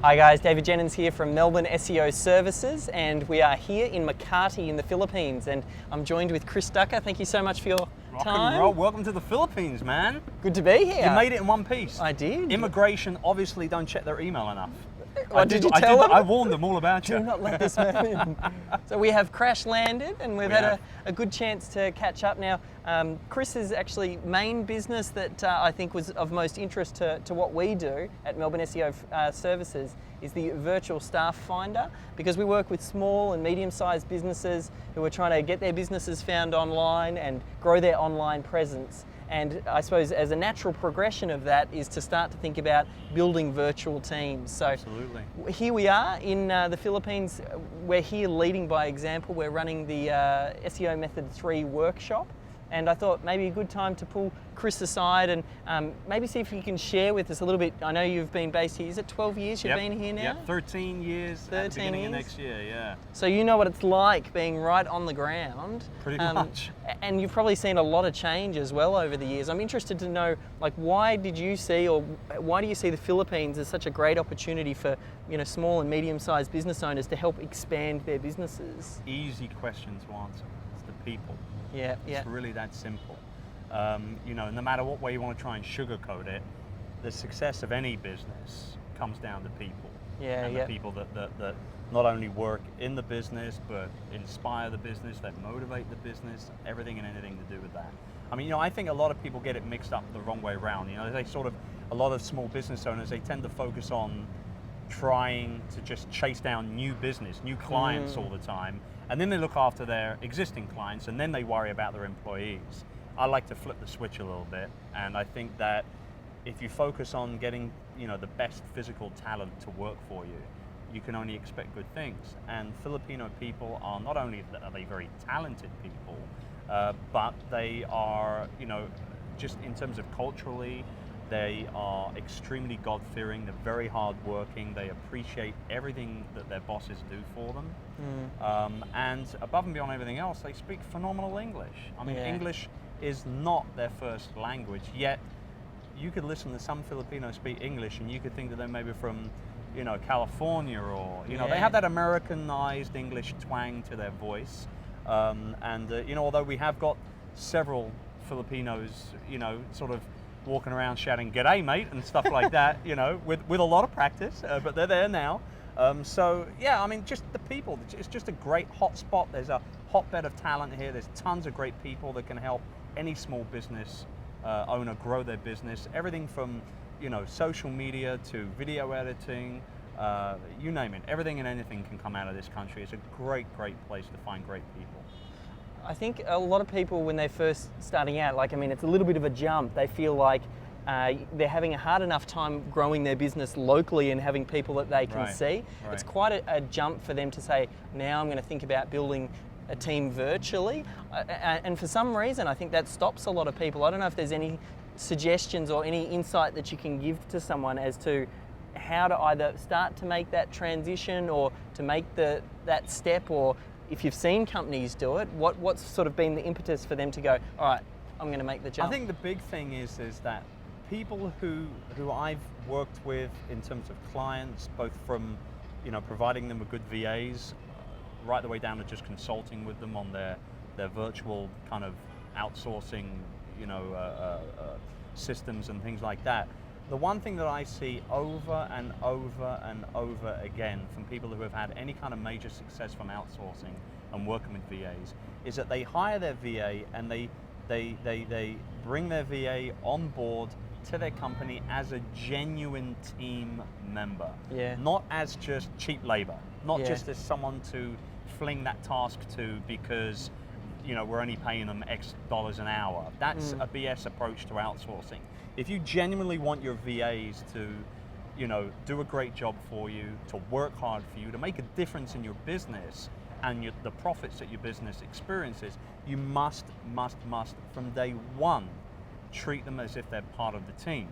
Hi guys, David Jenyns here from Melbourne SEO Services, and we are here in Makati in the Philippines, and I'm joined with Chris Ducker. Thank you so much for your Rock time. and roll. Welcome to the Philippines, man. Good to be here. You made it in one piece. I did. Immigration obviously don't check their email enough. Did you tell them? I warned them all about you. Do not let this man in. So we have crash landed, and we've had a good chance to catch up now. Chris's actually main business that I think was of most interest to what we do at Melbourne SEO Services is the virtual staff finder, because we work with small and medium-sized businesses who are trying to get their businesses found online and grow their online presence. And I suppose as a natural progression of that is to start to think about building virtual teams. So Absolutely. Here we are in the Philippines. We're here leading by example. We're running the SEO Method 3 workshop. And I thought maybe a good time to pull Chris aside and maybe see if you can share with us a little bit. I know you've been based here. Is it 12 years you've been here now? Yeah, 13 years 13 at the beginning years? of next year, yeah. So you know what it's like being right on the ground. Pretty much. And you've probably seen a lot of change as well over the years. I'm interested to know, like, why do you see the Philippines as such a great opportunity for, small and medium-sized business owners to help expand their businesses? Easy question to answer. It's the people. Yeah. It's really that simple. No matter what way you want to try and sugarcoat it, the success of any business comes down to people. The people that not only work in the business, but inspire the business, that motivate the business, everything and anything to do with that. I mean, I think a lot of people get it mixed up the wrong way around. A lot of small business owners, they tend to focus on trying to just chase down new business, new clients all the time, and then they look after their existing clients, and then they worry about their employees. I like to flip the switch a little bit, and I think that if you focus on getting, the best physical talent to work for you, you can only expect good things. And Filipino people are not only are they very talented people, but they are, just in terms of culturally, they are extremely God-fearing, they're very hard-working, they appreciate everything that their bosses do for them. And above and beyond everything else, they speak phenomenal English. I mean, English is not their first language, yet you could listen to some Filipinos speak English and you could think that they're maybe from, California, or, they have that Americanized English twang to their voice. Although we have got several Filipinos, sort of walking around shouting "G'day, mate" and stuff like that, with a lot of practice, but they're there now. Just the people. It's just a great hotspot. There's a hotbed of talent here. There's tons of great people that can help any small business owner grow their business. Everything from, social media to video editing, you name it. Everything and anything can come out of this country. It's a great, great place to find great people. I think a lot of people, when they're first starting out, it's a little bit of a jump. They feel like they're having a hard enough time growing their business locally and having people that they can see. Right. It's quite a jump for them to say, now I'm going to think about building a team virtually. And for some reason, I think that stops a lot of people. I don't know if there's any suggestions or any insight that you can give to someone as to how to either start to make that transition or to make that step, or if you've seen companies do it, what's sort of been the impetus for them to go, all right, I'm going to make the jump? I think the big thing is that people who I've worked with in terms of clients, both from, providing them with good VAs, right the way down to just consulting with them on their virtual kind of outsourcing, systems and things like that. The one thing that I see over and over and over again from people who have had any kind of major success from outsourcing and working with VAs is that they hire their VA and they bring their VA on board to their company as a genuine team member. Not as just cheap labor, not just as someone to fling that task to because we're only paying them X dollars an hour. That's a BS approach to outsourcing. If you genuinely want your VAs to, do a great job for you, to work hard for you, to make a difference in your business and the profits that your business experiences, you must, from day one, treat them as if they're part of the team.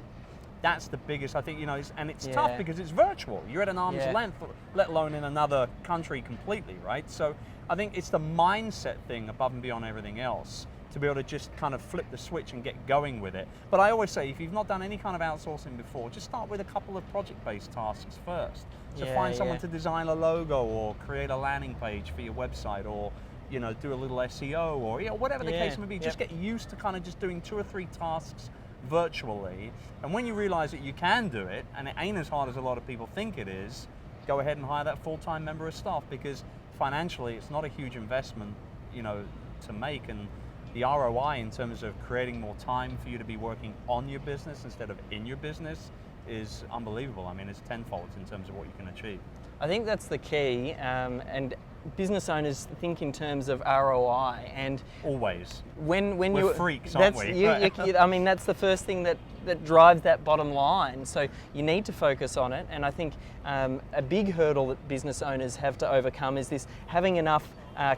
That's the biggest, I think, and it's tough because it's virtual. You're at an arm's length, let alone in another country completely, right? So I think it's the mindset thing above and beyond everything else to be able to just kind of flip the switch and get going with it. But I always say, if you've not done any kind of outsourcing before, just start with a couple of project-based tasks first. So find someone to design a logo or create a landing page for your website, or do a little SEO, or whatever the case may be. Just get used to kind of just doing 2 or 3 tasks virtually, and when you realize that you can do it, and it ain't as hard as a lot of people think it is, go ahead and hire that full-time member of staff, because financially it's not a huge investment to make, and the ROI in terms of creating more time for you to be working on your business instead of in your business is unbelievable. I mean, it's tenfold in terms of what you can achieve. I think that's the key, and business owners think in terms of ROI, and always. When we're freaks, aren't we? I mean, that's the first thing that drives that bottom line. So you need to focus on it, and I think a big hurdle that business owners have to overcome is this: having enough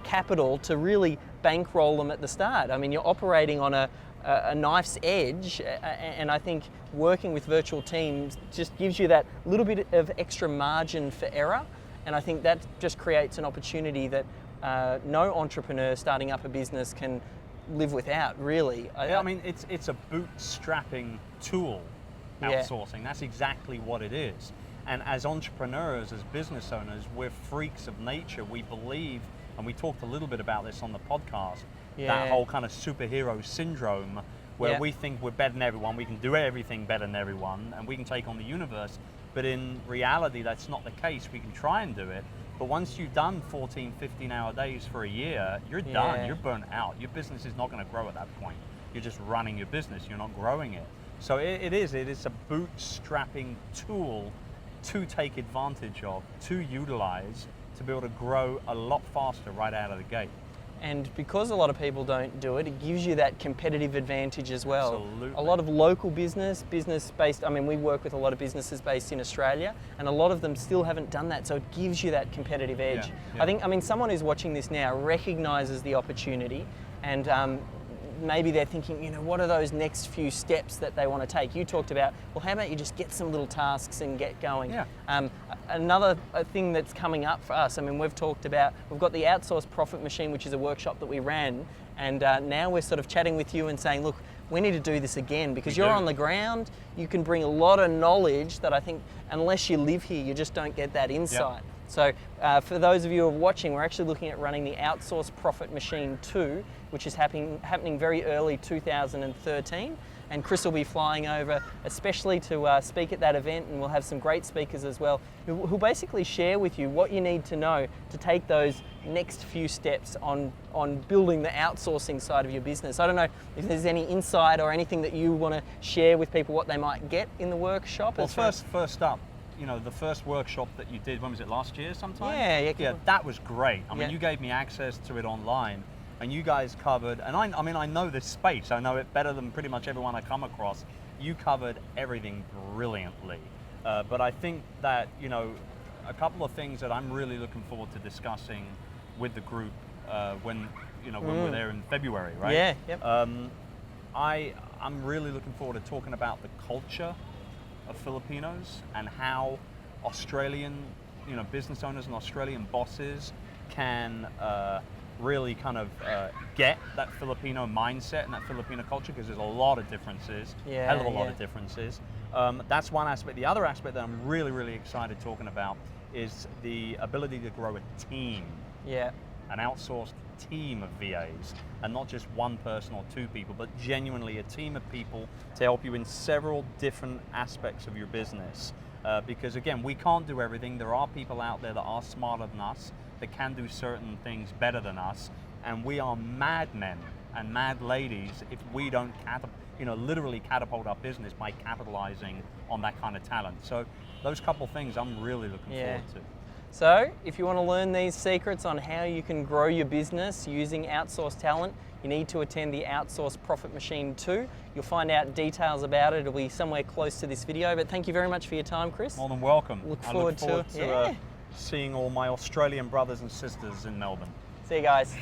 capital to really bankroll them at the start. I mean, you're operating on a knife's edge, and I think working with virtual teams just gives you that little bit of extra margin for error, and I think that just creates an opportunity that no entrepreneur starting up a business can live without, really. I mean, it's a bootstrapping tool, outsourcing. That's exactly what it is. And as entrepreneurs, as business owners, we're freaks of nature. We believe, and we talked a little bit about this on the podcast, that whole kind of superhero syndrome where we think we're better than everyone, we can do everything better than everyone, and we can take on the universe. But in reality, that's not the case. We can try and do it, but once you've done 14, 15-hour days for a year, you're done, you're burnt out. Your business is not going to grow at that point. You're just running your business, you're not growing it. So it is a bootstrapping tool to take advantage of, to utilize, to be able to grow a lot faster right out of the gate. And because a lot of people don't do it, it gives you that competitive advantage as well. Absolutely. A lot of local business based, I mean, we work with a lot of businesses based in Australia, and a lot of them still haven't done that, so it gives you that competitive edge. I mean, someone who's watching this now recognizes the opportunity, and maybe they're thinking, what are those next few steps that they want to take? You talked about, well, how about you just get some little tasks and get going? Another thing that's coming up for us, I mean, we've got the Outsource Profit Machine, which is a workshop that we ran, and now we're sort of chatting with you and saying, look, we need to do this again, because you're on the ground, you can bring a lot of knowledge that I think, unless you live here, you just don't get that insight. So for those of you who are watching, we're actually looking at running the Outsource Profit Machine 2, which is happening very early 2013. And Chris will be flying over especially to speak at that event, and we'll have some great speakers as well who'll basically share with you what you need to know to take those next few steps on building the outsourcing side of your business. I don't know if there's any insight or anything that you want to share with people, what they might get in the workshop. Well, first up, the first workshop that you did, when was it, last year sometime? Yeah, that was great. I mean, you gave me access to it online, and you guys covered, and I know this space, I know it better than pretty much everyone I come across. You covered everything brilliantly. But I think that, a couple of things that I'm really looking forward to discussing with the group when we're there in February, right? I'm really looking forward to talking about the culture of Filipinos and how Australian, business owners and Australian bosses can really kind of get that Filipino mindset and that Filipino culture, because there's a lot of differences, hell of a lot of differences. That's one aspect. The other aspect that I'm really, really excited talking about is the ability to grow a team. An outsourced team of VAs, and not just one person or 2 people, but genuinely a team of people to help you in several different aspects of your business. Because again, we can't do everything. There are people out there that are smarter than us, that can do certain things better than us, and we are madmen and mad ladies if we don't literally catapult our business by capitalizing on that kind of talent. So those couple things I'm really looking forward to. So if you want to learn these secrets on how you can grow your business using outsourced talent, you need to attend the Outsource Profit Machine 2. You'll find out details about it. It'll be somewhere close to this video, but thank you very much for your time, Chris. More than welcome. Look forward to seeing all my Australian brothers and sisters in Melbourne. See you guys.